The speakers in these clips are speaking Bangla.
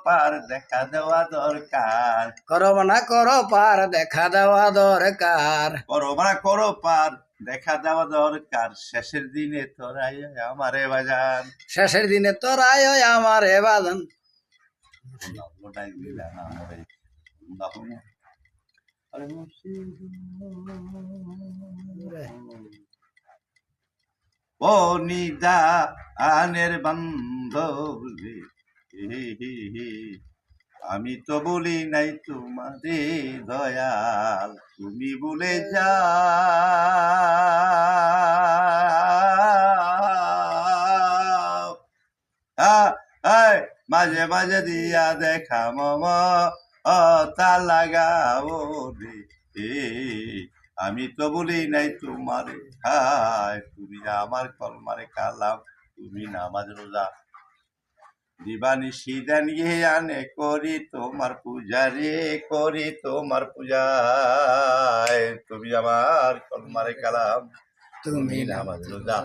পার দেখা দেওয়া দরকার, করো না করো পার দেখা দেওয়া দরকার, করো না করো পার দেখা দেওয়া দরকার। শেষের দিনে তোরাই আমারে বাজান, শেষের দিনে তোরাই আমার বাজান। ওটাই দিলাম আমারে। ও নিদা আনের বান্ধব রে, আমি তো বলি নাই তোমারে দয়াল, তুমি বলে যাও। মাঝে মাঝে দিয়া দেখা মম তা লাগাও রে, আমি তো বলি নাই তোমারে হায়, তুমি আমার কলমারে কালাম, তুমি নামাজ রোজা দিবানিশি দেন আনে করি তোমার পূজা রে, করি তোমার পূজা। তুমি আমার কলমারে কালাম, তুমি নামাজ রোজা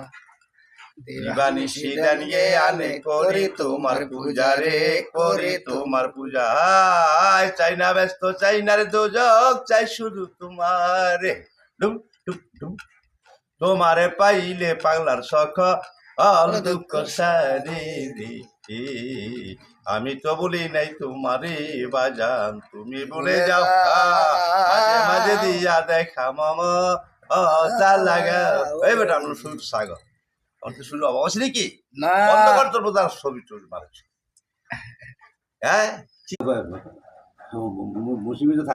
দিবানিশি দেন আনে করি তোমার পূজা রে, করি তোমার পূজা। চাই না ব্যস্ত, চাই না রে দোজক, চাই শুধু তোমারে ডুম ডুম ডুম। তোমারে পাইলে পাগলার শখ অল দুঃখ সারি রে, আমি তো বলি নাই তোমারে বাজান, তুমি বলে যাও। মাঝে মাঝে দিয়া দেখা মম চাল লাগা। এই বেটা আমরা শুধু সাগর অন্ত শুরু অবশ্যই কি না বন্ধ কর তোর বোধ ছবি টবি মারছ। হ্যাঁ মুসিবত